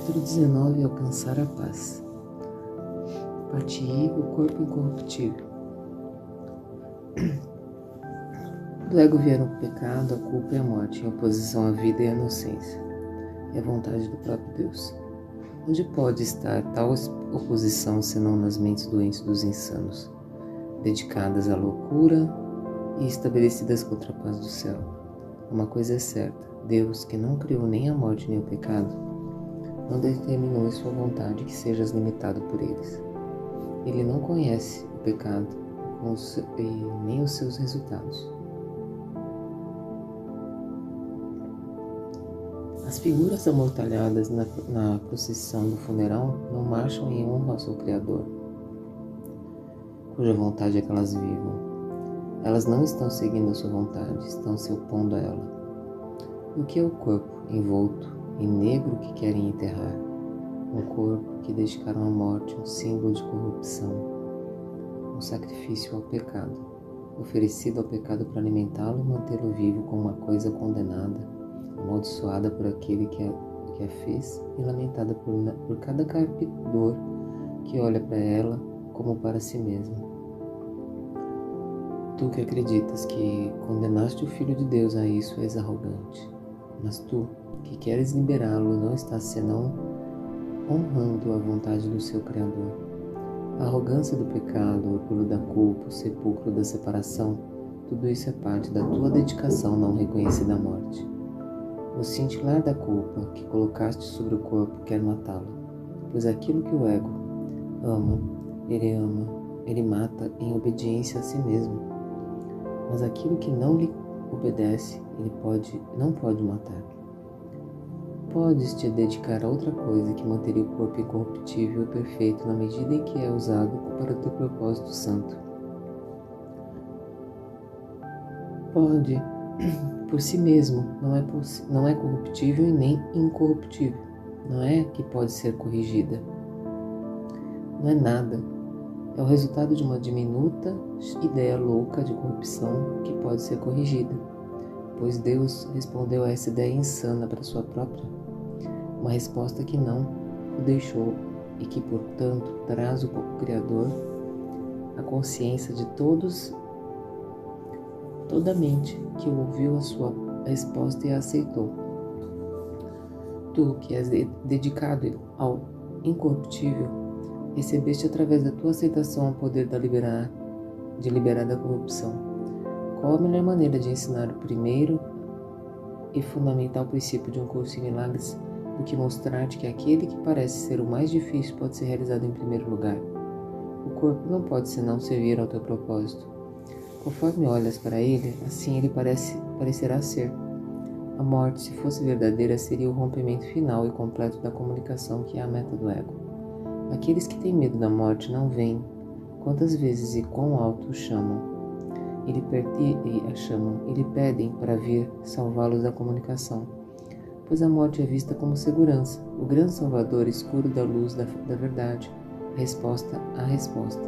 Capítulo 19. Alcançar a paz. Parte I. O corpo incorruptível. Do ego vieram o pecado, a culpa e a morte, em oposição à vida e à inocência, e à vontade do próprio Deus. Onde pode estar tal oposição senão nas mentes doentes dos insanos, dedicadas à loucura e estabelecidas contra a paz do céu? Uma coisa é certa: Deus, que não criou nem a morte nem o pecado, não determinou em sua vontade que sejas limitado por eles. Ele não conhece o pecado e nem os seus resultados. As figuras amortalhadas na procissão do funeral não marcham em honra ao seu Criador, cuja vontade é que elas vivam. Elas não estão seguindo a sua vontade, estão se opondo a ela. E o que é o corpo envolto em negro que querem enterrar? Um corpo que dedicaram à morte, um símbolo de corrupção, um sacrifício ao pecado, oferecido ao pecado para alimentá-lo e mantê-lo vivo como uma coisa condenada, amaldiçoada por aquele que a fez e lamentada por cada carpidor que olha para ela como para si mesmo. Tu que acreditas que condenaste o Filho de Deus a isso és arrogante, mas tu que queres liberá-lo não estás senão honrando a vontade do seu Criador. A arrogância do pecado, o orgulho da culpa, o sepulcro da separação, tudo isso é parte da tua dedicação não reconhecida à morte. O cintilar da culpa que colocaste sobre o corpo quer matá-lo, pois aquilo que o ego ama, ele mata em obediência a si mesmo. Mas aquilo que não lhe obedece, não pode matar. Podes te dedicar a outra coisa que manteria o corpo incorruptível e perfeito na medida em que é usado para o teu propósito santo. Pode, por si mesmo, não é corruptível e nem incorruptível. Não é que pode ser corrigida. Não é nada. É o resultado de uma diminuta ideia louca de corrupção que pode ser corrigida, pois Deus respondeu a essa ideia insana para sua própria, uma resposta que não o deixou e que, portanto, traz o Criador a consciência de toda a mente que ouviu a sua resposta e a aceitou. Tu, que és dedicado ao incorruptível, recebeste através da tua aceitação o poder de liberar da corrupção. Qual a melhor maneira de ensinar o primeiro e fundamental princípio de um curso em milagres do que mostrar-te que aquele que parece ser o mais difícil pode ser realizado em primeiro lugar? O corpo não pode senão servir ao teu propósito. Conforme olhas para ele, assim ele parecerá ser. A morte, se fosse verdadeira, seria o rompimento final e completo da comunicação que é a meta do ego. Aqueles que têm medo da morte não veem quantas vezes e quão alto o chamam. Ele pedem para vir salvá-los da comunicação, pois a morte é vista como segurança, o grande salvador escuro da luz da verdade, a resposta à resposta,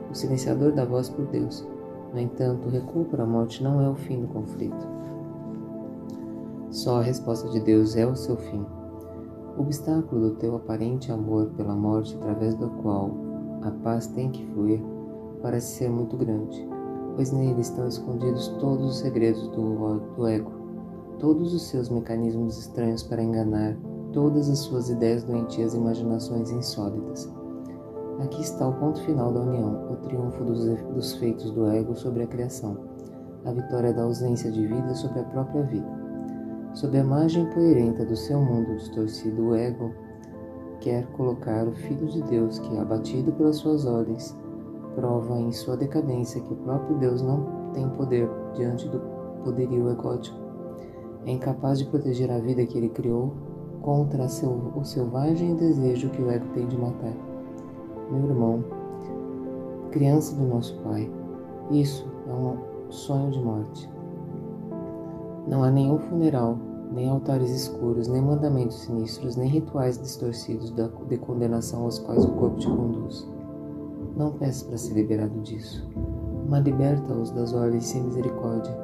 o silenciador da voz por Deus. No entanto, o recuo para a morte não é o fim do conflito. Só a resposta de Deus é o seu fim. O obstáculo do teu aparente amor pela morte, através do qual a paz tem que fluir, parece ser muito grande, pois nele estão escondidos todos os segredos do ego, todos os seus mecanismos estranhos para enganar, todas as suas ideias doentias e imaginações insólitas. Aqui está o ponto final da união, o triunfo dos feitos do ego sobre a criação, a vitória da ausência de vida sobre a própria vida. Sob a margem poeirenta do seu mundo distorcido, o ego quer colocar o Filho de Deus que, abatido pelas suas ordens, prova em sua decadência que o próprio Deus não tem poder diante do poderio egótico. É incapaz de proteger a vida que ele criou contra o selvagem desejo que o ego tem de matar. Meu irmão, criança do nosso Pai, isso é um sonho de morte. Não há nenhum funeral, nem altares escuros, nem mandamentos sinistros, nem rituais distorcidos de condenação aos quais o corpo te conduz. Não peças para ser liberado disso, mas liberta-os das ordens sem misericórdia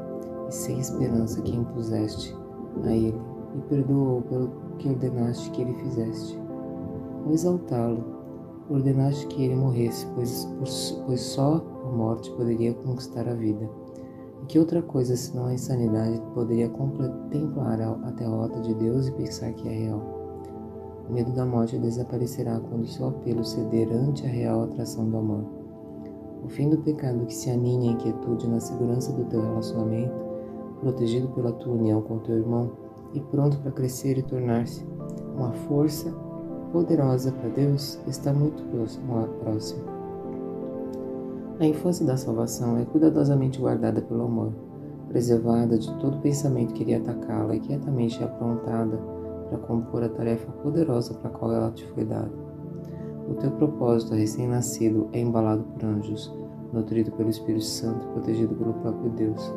e sem esperança que impuseste a ele, e perdoa-o pelo que ordenaste que ele fizeste. Ao exaltá-lo, ordenaste que ele morresse, pois só a morte poderia conquistar a vida. E que outra coisa senão a insanidade poderia contemplar a derrota de Deus e pensar que é real? O medo da morte desaparecerá quando seu apelo ceder ante a real atração do amor. O fim do pecado que se aninha em quietude na segurança do teu relacionamento, protegido pela tua união com teu irmão e pronto para crescer e tornar-se uma força poderosa para Deus, está muito próximo. A infância da salvação é cuidadosamente guardada pelo amor, preservada de todo pensamento que iria atacá-la e quietamente aprontada para compor a tarefa poderosa para a qual ela te foi dada. O teu propósito recém-nascido é embalado por anjos, nutrido pelo Espírito Santo e protegido pelo próprio Deus.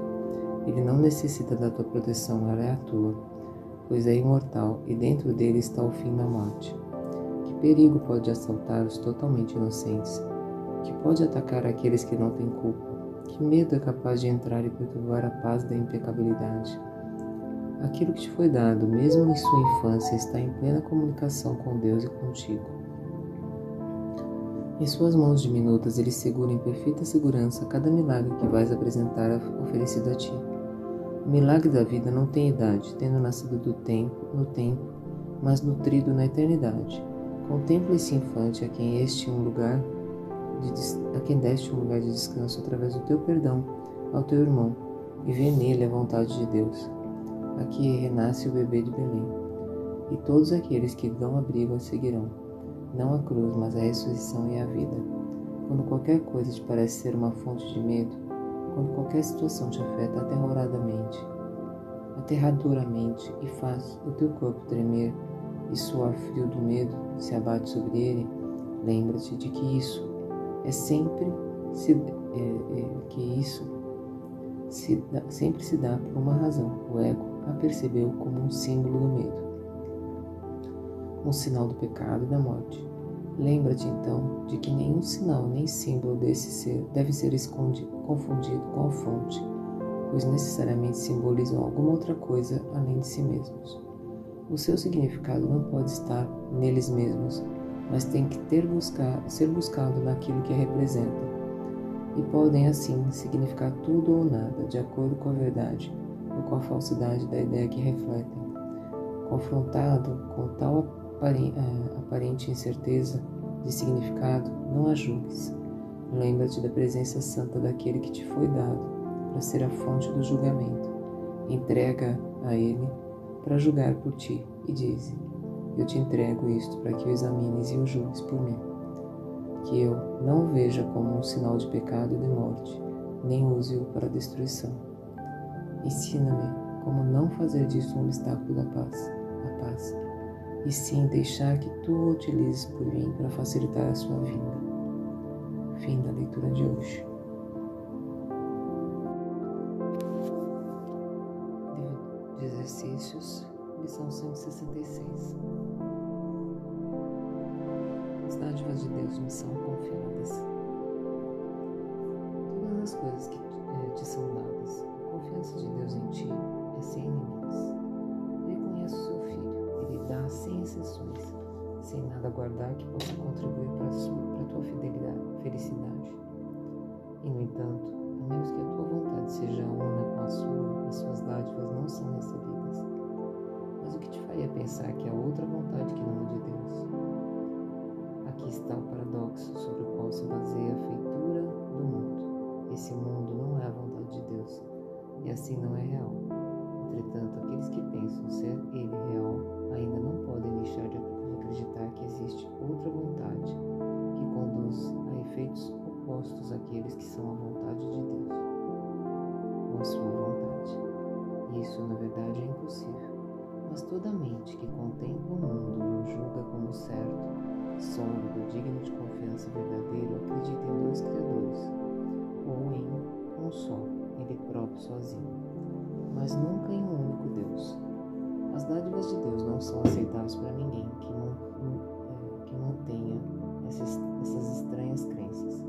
Ele não necessita da tua proteção, ela é a tua, pois é imortal e dentro dele está o fim da morte. Que perigo pode assaltar os totalmente inocentes? Que pode atacar aqueles que não têm culpa? Que medo é capaz de entrar e perturbar a paz da impecabilidade? Aquilo que te foi dado, mesmo em sua infância, está em plena comunicação com Deus e contigo. Em suas mãos diminutas, ele segura em perfeita segurança cada milagre que vais apresentar oferecido a ti. O milagre da vida não tem idade, tendo nascido no tempo, mas nutrido na eternidade. Contempla esse infante a quem deste um lugar de descanso através do teu perdão ao teu irmão, e vê nele a vontade de Deus. Aqui renasce o bebê de Belém, e todos aqueles que dão abrigo a seguirão, não a cruz, mas a ressurreição e a vida. Quando qualquer coisa te parece ser uma fonte de medo, quando qualquer situação te afeta aterradoramente e faz o teu corpo tremer e suar frio do medo se abate sobre ele, lembra-te de que isso sempre se dá por uma razão. O ego a percebeu como um símbolo do medo, um sinal do pecado e da morte. Lembra-te então de que nenhum sinal nem símbolo desse ser deve ser confundido com a fonte, pois necessariamente simbolizam alguma outra coisa além de si mesmos. O seu significado não pode estar neles mesmos, mas tem que ser buscado naquilo que a representa. E podem, assim, significar tudo ou nada, de acordo com a verdade ou com a falsidade da ideia que refletem. Confrontado com tal aparente incerteza de significado, não a julgues. Lembra-te da presença santa daquele que te foi dado para ser a fonte do julgamento. Entrega a ele para julgar por ti e dize: eu te entrego isto para que o examines e o julgues por mim. Que eu não o veja como um sinal de pecado e de morte, nem use-o para destruição. Ensina-me como não fazer disso um obstáculo da paz, e sim deixar que tu o utilizes por mim para facilitar a sua vinda. Fim da leitura de hoje. Livro de exercícios, lição 166. As dádivas de Deus me são confiadas. Todas as coisas que te são dadas, a confiança de Deus em ti é sem limites. Ele conhece o seu filho, ele dá sem exceções, sem nada guardar que possa contribuir para a tua felicidade. E, no entanto, a menos que a tua vontade seja una com a sua, as suas dádivas não são recebidas. Mas o que te faria pensar que há outra vontade que não a de Deus? Aqui está o paradoxo sobre o qual se baseia a feitura do mundo. Esse mundo não é a vontade de Deus, e assim não é real. Entretanto, aqueles que pensam ser ele real ainda não podem deixar de acreditar que existe outra vontade que conduz a efeitos opostos àqueles que são a vontade de Deus, ou a sua vontade. E isso, na verdade, é impossível. Mas toda mente que contempla o mundo e o julga como certo, sólido, digno de confiança verdadeiro, acredita em dois criadores, ou em um só, ele próprio sozinho, mas nunca em um único Deus. As dádivas de Deus não são aceitáveis para ninguém que mantenha essas estranhas crenças.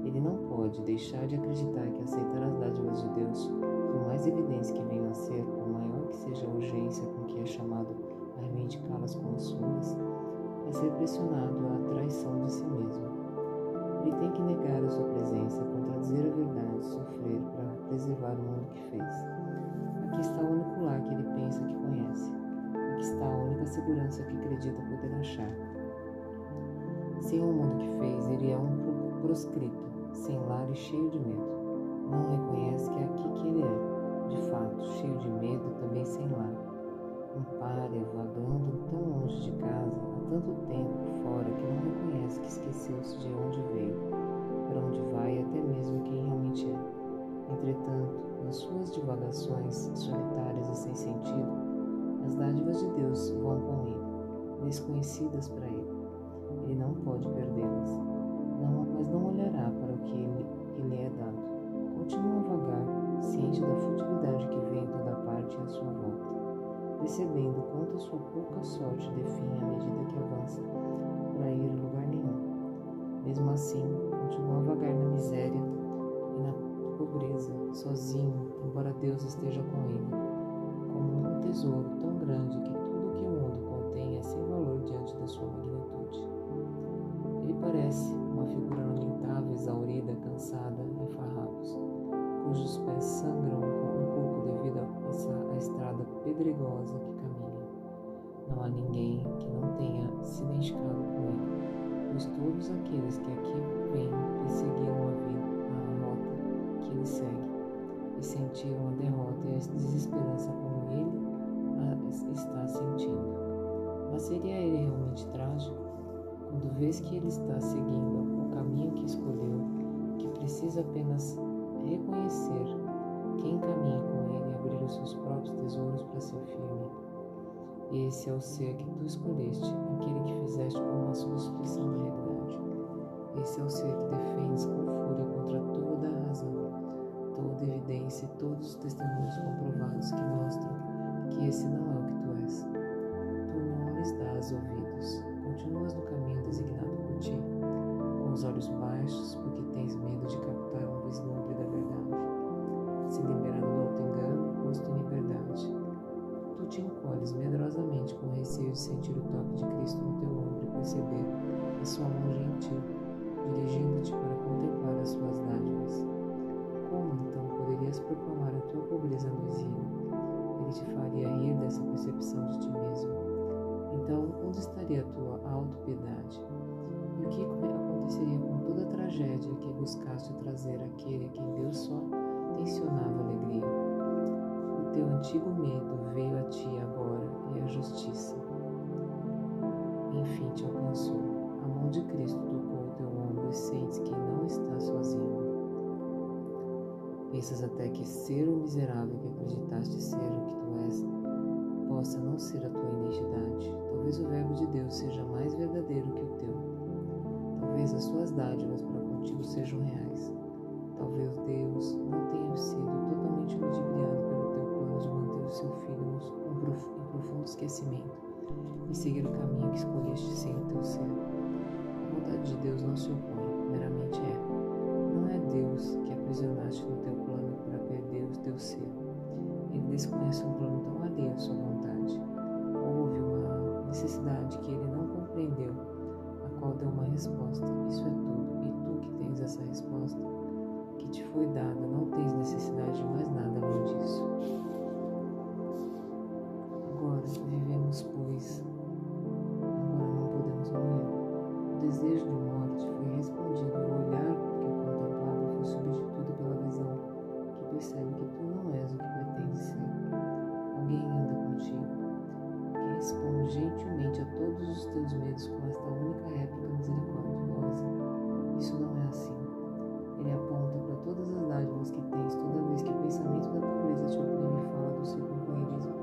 Ele não pode deixar de acreditar que aceitar as dádivas de Deus, por mais evidentes que venham a ser, por maior que seja a urgência com que é chamado a reivindicá-las como suas, é ser pressionado à traição de si mesmo. Ele tem que negar a sua presença, contradizer a verdade, sofrer para preservar o mundo que fez. Aqui está o único lar que ele pensa que conhece. Aqui está a única segurança que acredita poder achar. Sem o mundo que fez, ele é um proscrito, sem lar e cheio de medo. Não reconhece que é aqui que ele é, de fato, cheio de medo e também sem lar. Um pária vagando tão longe de casa, há tanto tempo fora, que não reconhece que esqueceu-se de onde veio, para onde vai e até mesmo quem realmente é. Entretanto, nas suas divagações solitárias e sem sentido, as dádivas de Deus vão com ele, desconhecidas para ele. Ele não pode perdê-las, mas não olhará para o que lhe é dado. Continua a vagar, ciente da futilidade que vem em toda parte à sua volta, percebendo quanto a sua pouca sorte definha à medida que avança para ir a lugar nenhum. Mesmo assim, continua a vagar na miséria e na pobreza, sozinho, embora Deus esteja com ele, como um tesouro tão grande que tudo que o mundo contém é sem valor diante da sua magnitude. Ele parece uma figura lamentável, exaurida, cansada, em farrapos, cujos pés sangram um pouco devido à estrada pedregosa que caminha. Não há ninguém que não tenha se identificado com ele, pois todos aqueles que aqui vêm perseguiram a rota que ele segue e sentiram a derrota e a desesperança como ele a está sentindo. Mas seria ele realmente trágico? Quando vês que ele está seguindo o caminho que escolheu, que precisa apenas reconhecer quem caminha com ele e abrir os seus próprios tesouros para ser firme. Esse é o ser que tu escolheste, aquele que fizeste como uma substituição da realidade. Esse é o ser que defendes com fúria contra toda a razão, toda evidência e todos os testemunhos comprovados que mostram que esse não é o que tu és. Tu não lhes dás ouvidos, continuas no caminho designado por ti, com os olhos baixos, porque tens medo de captar um vislumbre da verdade, se liberando do auto-engano, posto em liberdade. Tu te encolhes medrosamente com receio de sentir o toque de Cristo no teu ombro e perceber a sua mão gentil, dirigindo-te para contemplar as suas dádivas. Como, então, poderias proclamar a tua pobreza no exílio? Ele te faria rir dessa percepção de ti mesmo. Então, onde estaria a tua auto-piedade? E o que aconteceria com toda a tragédia que buscaste trazer àquele a quem Deus só tensionava alegria? O teu antigo medo veio a ti agora e a justiça, enfim, te alcançou. A mão de Cristo tocou o teu ombro e sentes que não estás sozinho. Pensas até que ser o miserável que acreditaste ser o que tu és possa não ser a tua identidade. Talvez o verbo de Deus seja mais verdadeiro que o teu. Talvez as suas dádivas para contigo sejam reais. Talvez Deus não tenha sido totalmente ludibriado pelo teu plano de manter o seu filho em profundo esquecimento e seguir o caminho que escolheste sem o teu ser. A vontade de Deus não se opõe, meramente é. Não é Deus que aprisionaste no teu plano para perder o teu ser. Ele desconhece um plano tão alheio à sua vontade. Houve uma necessidade que ele não compreendeu, a qual deu uma resposta. Isso é tudo, e tu que tens essa resposta que te foi dada, não tens necessidade de mais nada além disso. Agora vivemos, pois, agora não podemos morrer. O desejo de morte foi respondido, o olhar que o contemplava foi substituído pela visão que percebe que tu não és o que pretendes ser. Alguém anda contigo, que responde gentilmente a todos os teus medos com esta única réplica misericordiosa. Isso não é assim. Ele aponta para todas as dádivas que tens toda vez que o pensamento da pobreza te oprime e fala do seu companheirismo.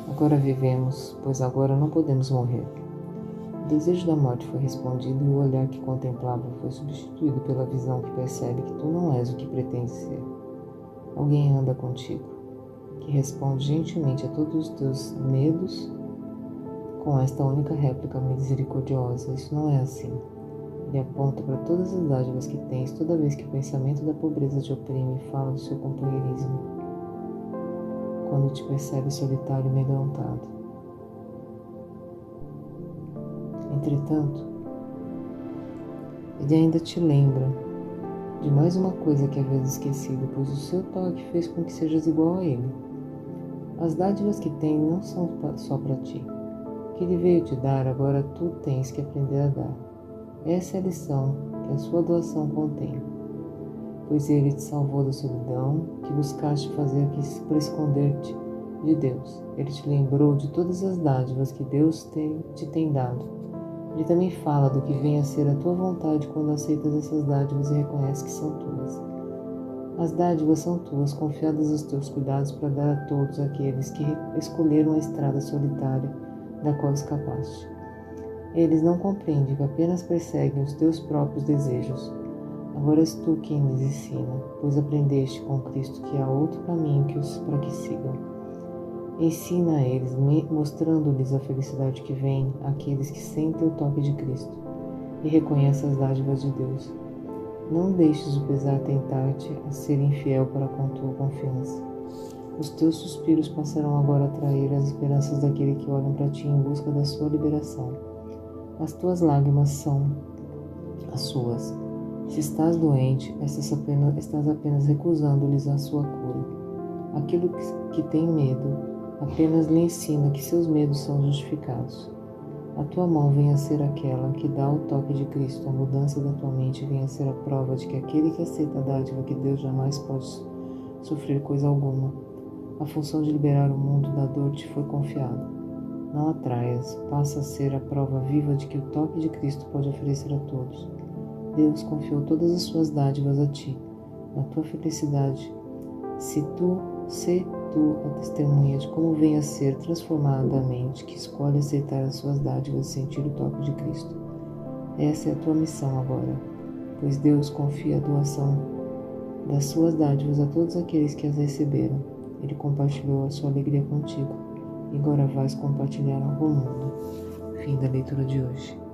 Agora vivemos, pois agora não podemos morrer. O desejo da morte foi respondido e o olhar que contemplava foi substituído pela visão que percebe que tu não és o que pretendes ser. Alguém anda contigo, que responde gentilmente a todos os teus medos com esta única réplica misericordiosa: isso não é assim. Ele aponta para todas as dádivas que tens toda vez que o pensamento da pobreza te oprime e fala do seu companheirismo, quando te percebe solitário e amedrontado. Entretanto, ele ainda te lembra de mais uma coisa que havias esquecido, pois o seu toque fez com que sejas igual a ele. As dádivas que tem não são só para ti. O que ele veio te dar, agora tu tens que aprender a dar. Essa é a lição que a sua doação contém, pois ele te salvou da solidão que buscaste fazer por esconder-te de Deus. Ele te lembrou de todas as dádivas que Deus te tem dado. Ele também fala do que vem a ser a tua vontade quando aceitas essas dádivas e reconheces que são tuas. As dádivas são tuas, confiadas aos teus cuidados para dar a todos aqueles que escolheram a estrada solitária da qual escapaste. Eles não compreendem, apenas perseguem os teus próprios desejos. Agora és tu quem lhes ensina, pois aprendeste com Cristo que há outro caminho para que sigam. Ensina a eles, mostrando-lhes a felicidade que vem àqueles que sentem o toque de Cristo e reconhecem as dádivas de Deus. Não deixes o pesar tentar-te a ser infiel para com tua confiança. Os teus suspiros passarão agora a atrair as esperanças daquele que olham para ti em busca da sua liberação. As tuas lágrimas são as suas. Se estás doente, estás apenas recusando-lhes a sua cura. Aquilo que tem medo apenas lhe ensina que seus medos são justificados. A tua mão venha a ser aquela que dá o toque de Cristo, a mudança da tua mente venha a ser a prova de que aquele que aceita a dádiva que Deus jamais pode sofrer coisa alguma. A função de liberar o mundo da dor te foi confiada. Não atraias, passa a ser a prova viva de que o toque de Cristo pode oferecer a todos. Deus confiou todas as suas dádivas a ti, na tua felicidade. Se tu a testemunha de como vem a ser transformada a mente que escolhe aceitar as suas dádivas e sentir o toque de Cristo. Essa é a tua missão agora, pois Deus confia a doação das suas dádivas a todos aqueles que as receberam. Ele compartilhou a sua alegria contigo, e agora vais compartilhar com o mundo. Fim da leitura de hoje.